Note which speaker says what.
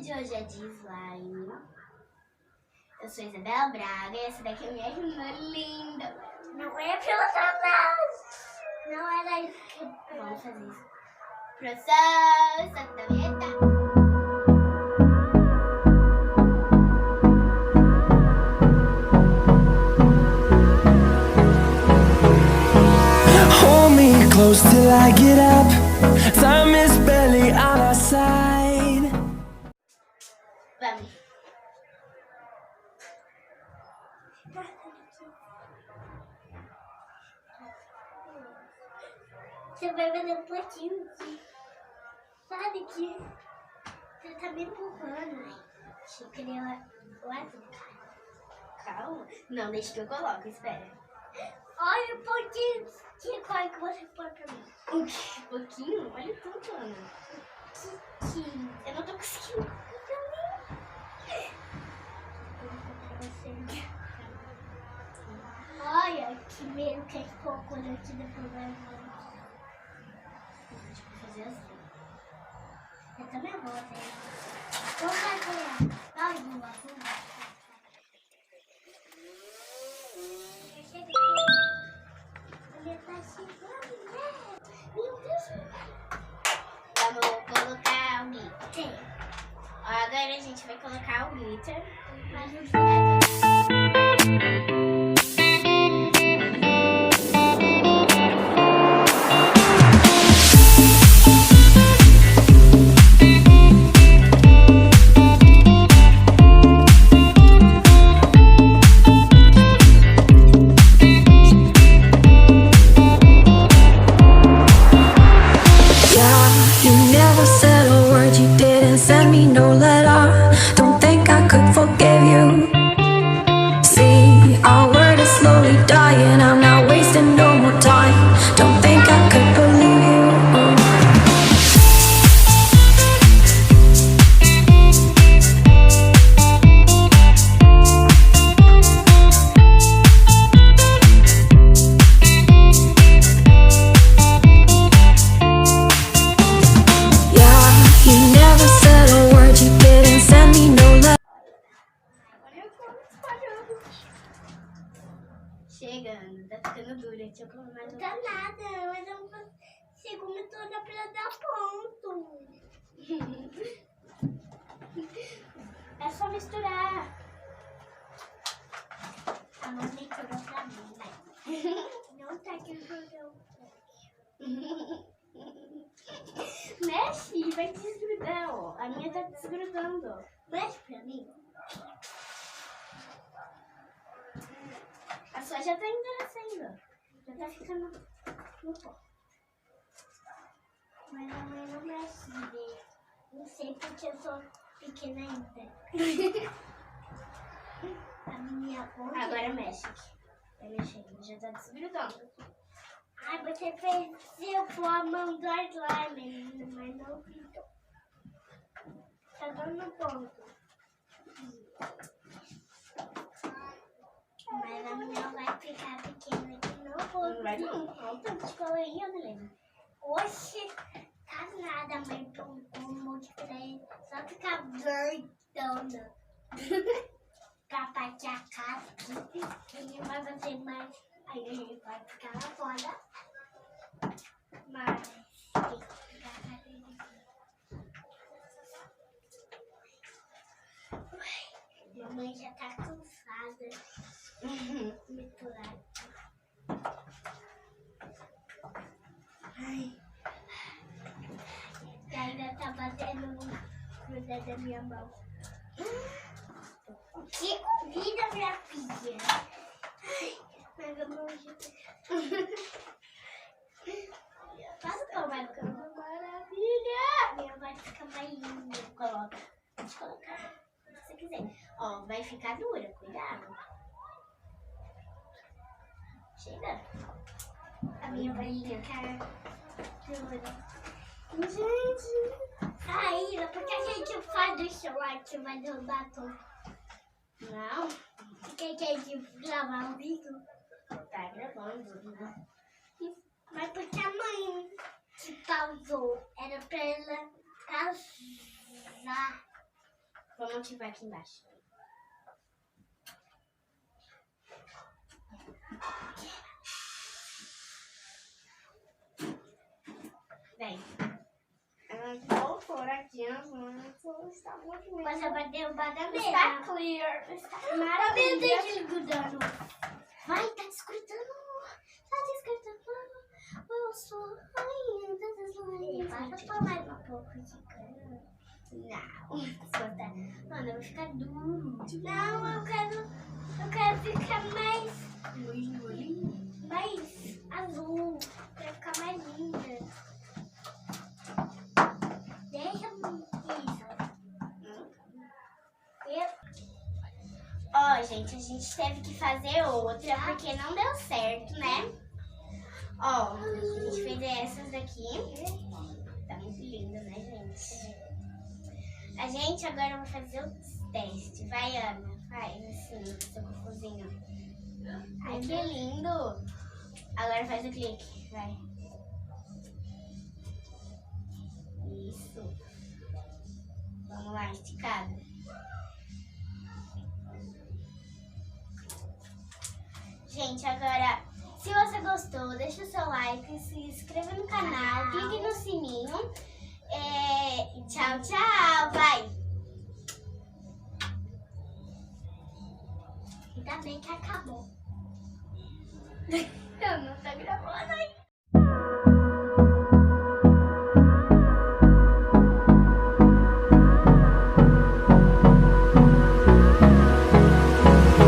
Speaker 1: de hoje é de slime. Eu sou Isabela Braga e essa daqui é minha irmã linda.
Speaker 2: Não é pilotar, não era isso.
Speaker 1: Vamos fazer isso. Processo da vinheta.
Speaker 3: Close till I get up. Time is barely on our side.
Speaker 1: Vamos.
Speaker 2: Você vai fazer um potinho aqui. Sabe que você tá me empurrando.
Speaker 1: Achei que ele ia o azul. Calma. Não, deixa que eu coloco, espera.
Speaker 2: Olha o pouquinho de cor que você põe pra mim.
Speaker 1: Um pouquinho? Olha tudo, Ana. Eu não tô conseguindo.
Speaker 2: Olha que medo que esse pouco aqui depois vai embora.
Speaker 1: Tipo, fazer assim.
Speaker 2: Eu também vou fazer. Vou fazer. Olha, vamos.
Speaker 1: Vamos colocar o glitter. Agora a gente vai colocar o glitter. Chegando, tá ficando dura. Deixa eu colocar mais
Speaker 2: Não tá nada, mas eu vou segunda toda pra dar ponto.
Speaker 1: É só misturar.
Speaker 2: A mãe misturou pra mim, né? Não tá aqui
Speaker 1: Mexe, vai desgrudar, ó. A minha tá desgrudando.
Speaker 2: Mexe pra mim.
Speaker 1: A sua já tá endurecendo. Já tá ficando no pó.
Speaker 2: Mas a mãe não mexe, né? Não sei porque eu sou pequena ainda. A minha ponta.
Speaker 1: Agora mexe. Vai mexendo, já tá desgrudando.
Speaker 2: Ai, você fez com a mão do slime, mas não pintou. Tá dando ponto. Mas a minha vai ficar pequena aqui, não vou.
Speaker 1: Não vai não. Olha o tanto de cola aí, Ana Helena.
Speaker 2: Oxe, tá nada, mãe, um monte de trem. Só ficar verdona. Capaz que a casa aqui vai fazer mais. Aí a gente vai ficar lá fora. Mas tem que ficar na mamãe já tá cansada. Misturar. Ai. E ainda tá fazendo grudar da minha mão. Que comida, minha filha! Ai, mas a mão já
Speaker 1: Faz o vai ficando uma maravilha.
Speaker 2: minha vai ficar mais linda.
Speaker 1: Coloca. Pode colocar. Se você quiser. Ó, vai ficar dura. Cuidado. Chega.
Speaker 2: A minha vai ficar dura.
Speaker 1: Gente.
Speaker 2: Aí, porque a gente faz do celular que vai derrubar tudo.
Speaker 1: Não.
Speaker 2: Você quer gravar o vídeo?
Speaker 1: Tá gravando. Né?
Speaker 2: Mas porque a mãe que pausou era pra ela casar.
Speaker 1: Vamos ativar aqui embaixo. Vem. Eu vou por aqui as mãos. Está muito bem.
Speaker 2: Você vai derrubar da mesa.
Speaker 1: Está clear. Está
Speaker 2: Maravilha.
Speaker 1: maravilha.
Speaker 2: Grudando.
Speaker 1: Vai, tá desgritando. Tá desgritando. Eu sou rainha das
Speaker 2: Vou pôr mais um pouco de cana.
Speaker 1: Não. Mano, eu vou ficar duro.
Speaker 2: Não, eu quero ficar mais azul. Quero ficar mais linda. Deixa isso.
Speaker 1: Ó, gente, a gente teve que fazer outra porque não deu certo, né? Ó, a gente fez essas daqui. Tá muito linda, né, gente? A gente agora vai fazer o teste. Vai, Ana. Faz assim, seu cofuzinho. Ai, que lindo. Agora faz o clique. Vai. Isso. Vamos lá, esticado. Gente, agora, se você gostou, deixa o seu like, se inscreva no canal, clique no sininho. Tchau, tchau, vai!
Speaker 2: Ainda bem que acabou.
Speaker 1: Eu não tô gravando ainda.